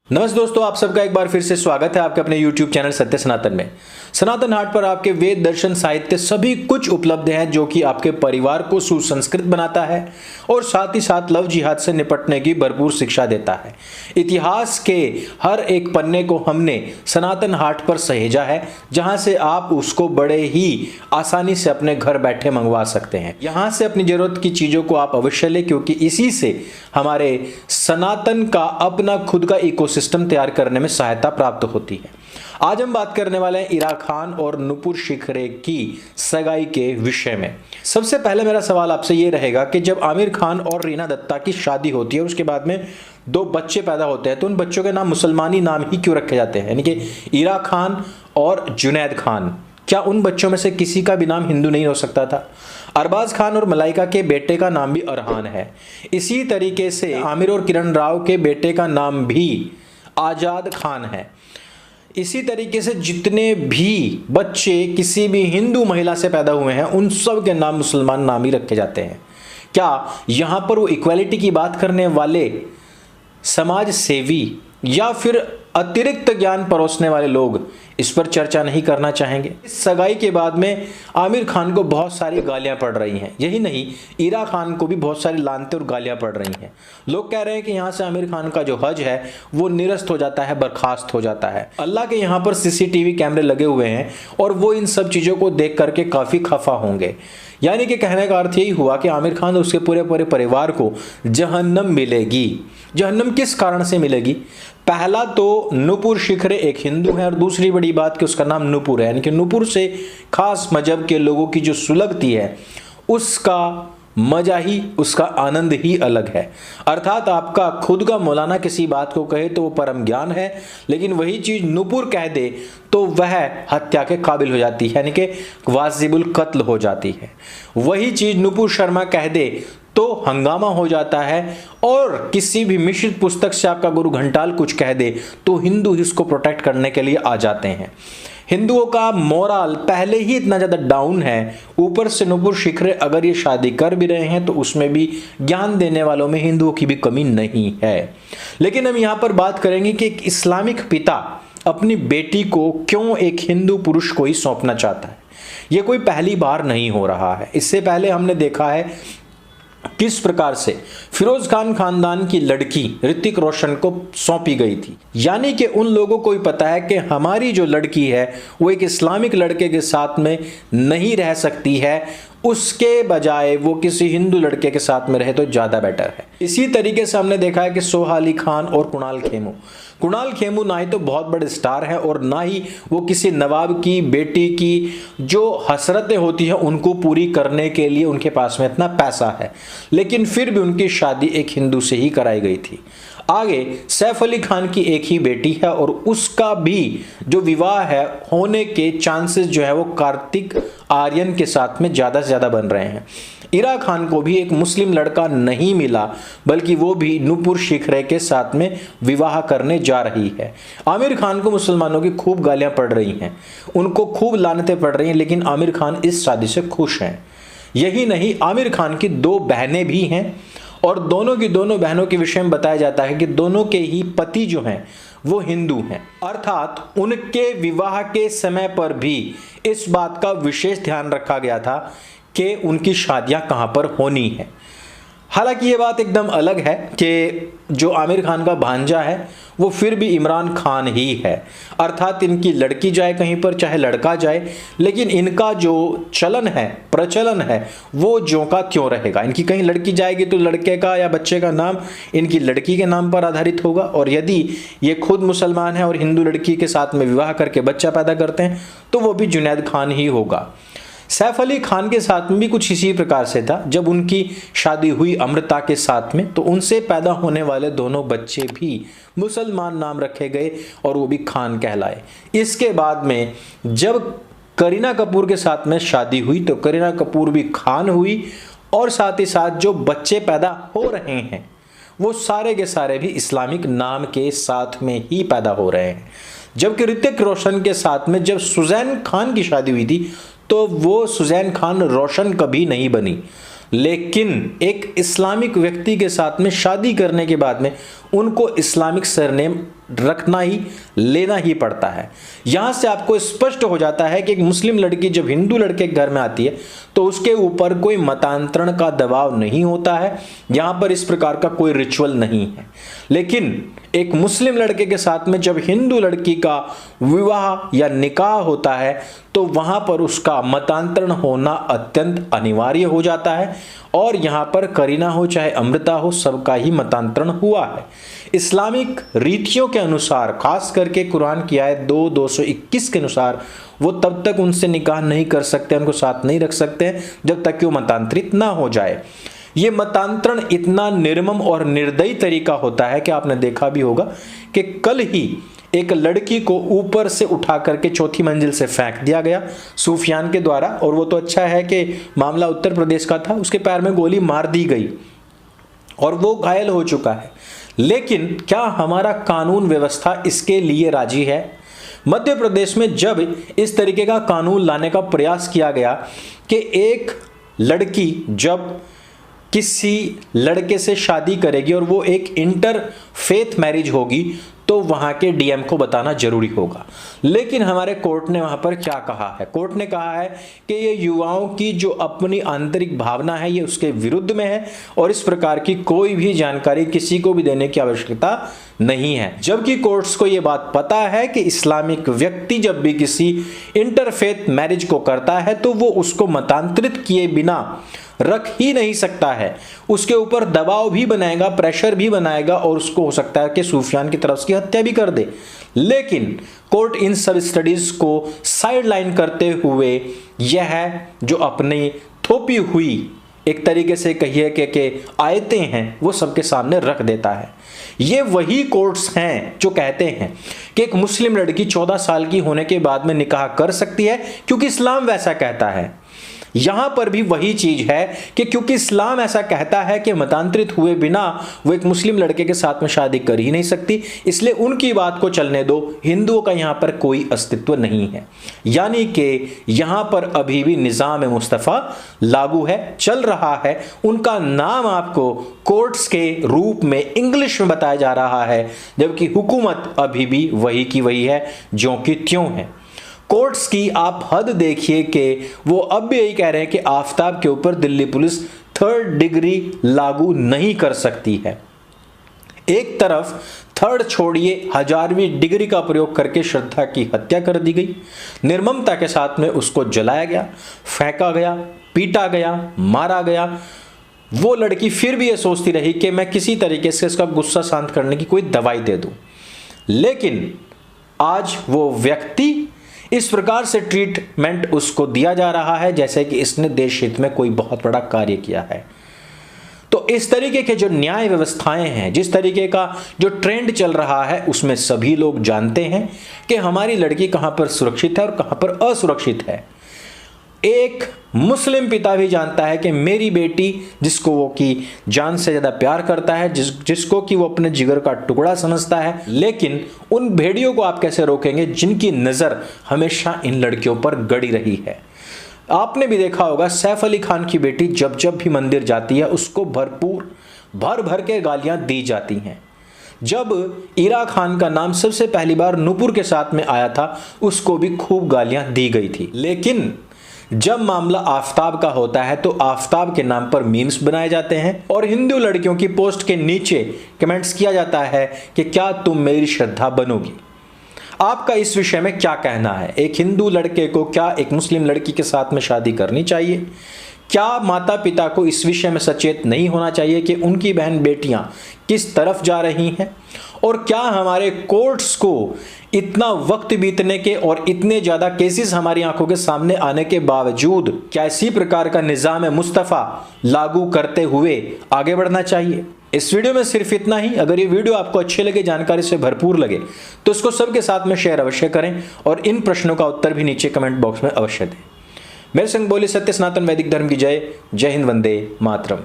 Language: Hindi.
नमस्ते दोस्तों, आप सबका एक बार फिर से स्वागत है आपके अपने YouTube चैनल सत्य सनातन में। सनातन हाट पर आपके वेद, दर्शन, साहित्य सभी कुछ उपलब्ध हैं जो कि आपके परिवार को सुसंस्कृत बनाता है और साथ ही साथ लव जिहाद से निपटने की भरपूर शिक्षा देता है। इतिहास के हर एक पन्ने को हमने सनातन हाट पर सहेजा है, जहां से आप उसको बड़े ही आसानी से अपने घर बैठे मंगवा सकते हैं। यहां से अपनी जरूरत की चीजों को आप अवश्य लें, क्योंकि इसी से हमारे सनातन का अपना खुद का इकोसिस्टम तैयार करने में सहायता प्राप्त होती है। आज हम बात करने वाले हैं इरा खान और नुपुर शिखरे की सगाई के विषय में। सबसे पहले मेरा सवाल आपसे यह रहेगा कि जब आमिर खान और रीना दत्ता की शादी होती है और उसके बाद में दो बच्चे पैदा होते हैं, तो उन बच्चों के नाम मुसलमानी नाम ही क्यों रखे जाते हैं? यानी कि इरा खान और जुनैद खान, क्या उन बच्चों में से किसी का भी नाम हिंदू नहीं हो सकता था? अरबाज खान और मलाइका के बेटे का नाम भी अरहान है। इसी तरीके से आमिर और किरण राव के बेटे का नाम भी आजाद खान है। इसी तरीके से जितने भी बच्चे किसी भी हिंदू महिला से पैदा हुए हैं, उन सब के नाम मुसलमान नाम ही रखे जाते हैं। क्या यहां पर वो इक्वालिटी की बात करने वाले समाज सेवी या फिर अतिरिक्त ज्ञान परोसने वाले लोग इस पर चर्चा नहीं करना चाहेंगे? इस सगाई के बाद में आमिर खान को बहुत सारी गालियां पड़ रही हैं। यही नहीं, इरा खान को भी बहुत सारी लानतें और गालियां पड़ रही हैं। लोग कह रहे हैं कि यहां से आमिर खान का जो हज है वो निरस्त हो जाता है, बर्खास्त हो जाता है। अल्लाह के यहां पर सीसीटीवी कैमरे लगे हुए हैं और वो इन सब चीजों को देख करके काफी खफा होंगे। यानी कि कहने का अर्थ यही हुआ कि आमिर खान और उसके पूरे परिवार को जहन्नम मिलेगी। जहन्नम किस कारण से मिलेगी? पहला तो नुपुर शिखरे एक हिंदू है और दूसरी बड़ी बात कि उसका नाम नुपुर है, यानी कि नुपुर से खास मजहब के लोगों की जो सुलगती है उसका मजा ही, उसका आनंद ही अलग है। अर्थात आपका खुद का मौलाना किसी बात को कहे तो वो परम ज्ञान है, लेकिन वही चीज नुपुर कह दे तो वह हत्या के काबिल हो जाती है, यानी कि वाजिबुल कत्ल हो जाती है। वही चीज नुपुर शर्मा कह दे तो हंगामा हो जाता है। और किसी भी मिश्रित पुस्तक से आपका गुरु घंटाल कुछ कह दे तो हिंदू इसको प्रोटेक्ट करने के लिए आ जाते हैं। हिंदुओं का मोरल पहले ही इतना ज्यादा डाउन है, ऊपर से नुपुर शिखरे अगर ये शादी कर भी रहे हैं तो उसमें भी ज्ञान देने वालों में हिंदुओं की भी कमी नहीं है। लेकिन हम यहां पर बात करेंगे कि एक इस्लामिक पिता अपनी बेटी को क्यों एक हिंदू पुरुष को ही सौंपना चाहता है। यह कोई पहली बार नहीं हो रहा है। इससे पहले हमने देखा है किस प्रकार से फिरोज खान खानदान की लड़की ऋतिक रोशन को सौंपी गई थी। यानी कि उन लोगों को ही पता है कि हमारी जो लड़की है वो एक इस्लामिक लड़के के साथ में नहीं रह सकती है, उसके बजाय वो किसी हिंदू लड़के के साथ में रहे तो ज्यादा बेटर है। इसी तरीके से हमने देखा है कि सोहा अली खान और कुणाल खेमू ना ही तो बहुत बड़े स्टार हैं और ना ही वो किसी नवाब की बेटी की जो हसरतें होती हैं उनको पूरी करने के लिए उनके पास में इतना पैसा है, लेकिन फिर भी उनकी शादी एक हिंदू से ही कराई गई थी। आगे सैफ अली खान की एक ही बेटी है और उसका भी जो विवाह है होने के चांसेस जो है वो कार्तिक आर्यन के साथ में ज्यादा से ज्यादा बन रहे हैं। इरा खान को भी एक मुस्लिम लड़का नहीं मिला, बल्कि वो भी नुपुर शिखरे के साथ में विवाह करने जा रही है। आमिर खान को मुसलमानों की खूब गालियां पड़ रही हैं, उनको खूब लानतें पड़ रही हैं, लेकिन आमिर खान इस शादी से खुश हैं। यही नहीं, आमिर खान की दो बहनें भी हैं और दोनों की दोनों बहनों के विषय में बताया जाता है कि दोनों के ही पति जो हैं वो हिंदू हैं। अर्थात उनके विवाह के समय पर भी इस बात का विशेष ध्यान रखा गया था कि उनकी शादियां कहां पर होनी है। हालांकि ये बात एकदम अलग है कि जो आमिर खान का भांजा है वो फिर भी इमरान खान ही है। अर्थात इनकी लड़की जाए कहीं पर चाहे लड़का जाए, लेकिन इनका जो चलन है, प्रचलन है, वो ज्यों का त्यों रहेगा। इनकी कहीं लड़की जाएगी तो लड़के का या बच्चे का नाम इनकी लड़की के नाम पर आधारित होगा, और यदि ये खुद मुसलमान है और हिंदू लड़की के साथ में विवाह करके बच्चा पैदा करते हैं तो वो भी जुनैद खान ही होगा। सैफ अली खान के साथ में भी कुछ इसी प्रकार से था। जब उनकी शादी हुई अमृता के साथ में तो उनसे पैदा होने वाले दोनों बच्चे भी मुसलमान नाम रखे गए और वो भी खान कहलाए। इसके बाद में जब करीना कपूर के साथ में शादी हुई तो करीना कपूर भी खान हुई और साथ ही साथ जो बच्चे पैदा हो रहे हैं वो सारे के सारे भी इस्लामिक नाम के साथ में ही पैदा हो रहे हैं। जबकि ऋतिक रोशन के साथ में जब सुजैन खान की शादी हुई थी तो वो सुजैन खान रोशन कभी नहीं बनी। लेकिन एक इस्लामिक व्यक्ति के साथ में शादी करने के बाद में उनको इस्लामिक सरनेम रखना ही लेना ही पड़ता है। यहां से आपको स्पष्ट हो जाता है कि एक मुस्लिम लड़की जब हिंदू लड़के के घर में आती है तो उसके ऊपर कोई मतांतरण का दबाव नहीं होता है, यहां पर इस प्रकार का कोई रिचुअल नहीं है। लेकिन एक मुस्लिम लड़के के साथ में जब हिंदू लड़की का विवाह या निकाह होता है तो वहां पर उसका मतांतरण होना अत्यंत अनिवार्य हो जाता है, और यहां पर करीना हो चाहे अमृता हो, सबका ही मतांतरण हुआ है। इस्लामिक रीतियों के अनुसार, खास करके कुरान की आयत 2:221 के अनुसार, वो तब तक उनसे निकाह नहीं कर सकते, उनको साथ नहीं रख सकते जब तक कि वो मतांतरित ना हो जाए। ये मतांतरण इतना निर्मम और निर्दयी तरीका होता है कि आपने देखा भी होगा कि कल ही एक लड़की को ऊपर से उठा करके चौथी मंजिल से फेंक दिया गया सूफियान के द्वारा, और वो तो अच्छा है कि मामला उत्तर प्रदेश का था, उसके पैर में गोली मार दी गई और वो घायल हो चुका है। लेकिन क्या हमारा कानून व्यवस्था इसके लिए राजी है? मध्य प्रदेश में जब इस तरीके का कानून लाने का प्रयास किया गया कि एक लड़की जब किसी लड़के से शादी करेगी और वो एक इंटर फेथ मैरिज होगी तो वहां के डीएम को बताना जरूरी होगा। लेकिन हमारे कोर्ट ने वहां पर क्या कहा है? कोर्ट ने कहा है कि ये युवाओं की जो अपनी आंतरिक भावना है ये उसके विरुद्ध में है और इस प्रकार की कोई भी जानकारी किसी को भी देने की आवश्यकता नहीं है। जबकि कोर्ट्स को ये बात पता है कि इस्लामिक व्यक्ति जब भी किसी इंटरफेथ मैरिज को करता है तो वो उसको मतांतरित किए बिना रख ही नहीं सकता है, उसके ऊपर दबाव भी बनाएगा, प्रेशर भी बनाएगा और उसको हो सकता है कि सूफियान की तरफ उसकी हत्या भी कर दे। लेकिन कोर्ट इन सब स्टडीज को साइडलाइन करते हुए यह जो अपनी थोपी हुई एक तरीके से कहिए कि आयतें हैं वो सबके सामने रख देता है। ये वही कोर्ट्स हैं जो कहते हैं कि एक मुस्लिम लड़की 14 साल की होने के बाद में निकाह कर सकती है क्योंकि इस्लाम वैसा कहता है। यहां पर भी वही चीज है कि क्योंकि इस्लाम ऐसा कहता है कि मतांतरित हुए बिना वो एक मुस्लिम लड़के के साथ में शादी कर ही नहीं सकती, इसलिए उनकी बात को चलने दो, हिंदुओं का यहां पर कोई अस्तित्व नहीं है। यानी कि यहां पर अभी भी निजाम मुस्तफा लागू है, चल रहा है। उनका नाम आपको कोर्ट्स के रूप में इंग्लिश में बताया जा रहा है, जबकि हुकूमत अभी भी वही की वही है, ज्यों की त्यों है। कोर्ट्स की आप हद देखिए कि वो अब भी यही कह रहे हैं कि आफताब के ऊपर दिल्ली पुलिस 3rd डिग्री लागू नहीं कर सकती है। एक तरफ 3rd छोड़िए 1000वीं डिग्री का प्रयोग करके श्रद्धा की हत्या कर दी गई, निर्ममता के साथ में उसको जलाया गया, फेंका गया, पीटा गया, मारा गया। वो लड़की फिर भी ये सोचती रही कि मैं किसी तरीके से इसका गुस्सा शांत करने की कोई दवाई दे दूं। लेकिन आज वो व्यक्ति इस प्रकार से ट्रीटमेंट उसको दिया जा रहा है जैसे कि इसने देश हित में कोई बहुत बड़ा कार्य किया है। तो इस तरीके के जो न्याय व्यवस्थाएं हैं, जिस तरीके का जो ट्रेंड चल रहा है, उसमें सभी लोग जानते हैं कि हमारी लड़की कहां पर सुरक्षित है और कहां पर असुरक्षित है। एक मुस्लिम पिता भी जानता है कि मेरी बेटी, जिसको वो की जान से ज्यादा प्यार करता है, जिसको कि वो अपने जिगर का टुकड़ा समझता है, लेकिन उन भेड़ियों को आप कैसे रोकेंगे जिनकी नजर हमेशा इन लड़कियों पर गड़ी रही है। आपने भी देखा होगा सैफ अली खान की बेटी जब जब भी मंदिर जाती है उसको भर भर के गालियां दी जाती हैं। जब ईरा खान का नाम सबसे पहली बार नूपुर के साथ में आया था उसको भी खूब गालियां दी गई थी। लेकिन जब मामला आफताब का होता है तो आफताब के नाम पर मीम्स बनाए जाते हैं और हिंदू लड़कियों की पोस्ट के नीचे कमेंट्स किया जाता है कि क्या तुम मेरी श्रद्धा बनोगी। आपका इस विषय में क्या कहना है? एक हिंदू लड़के को क्या एक मुस्लिम लड़की के साथ में शादी करनी चाहिए? क्या माता पिता को इस विषय में सचेत नहीं होना चाहिए कि उनकी बहन बेटियां किस तरफ जा रही हैं? और क्या हमारे कोर्ट्स को इतना वक्त बीतने के और इतने ज़्यादा केसेस हमारी आंखों के सामने आने के बावजूद क्या इसी प्रकार का निज़ाम मुस्तफ़ा लागू करते हुए आगे बढ़ना चाहिए? इस वीडियो में सिर्फ इतना ही। अगर ये वीडियो आपको अच्छे लगे, जानकारी से भरपूर लगे, तो इसको सबके साथ में शेयर अवश्य करें और इन प्रश्नों का उत्तर भी नीचे कमेंट बॉक्स में अवश्य दें। मेरे संग बोले सत्य सनातन वैदिक धर्म की जय। जय हिंद, वंदे मातरम।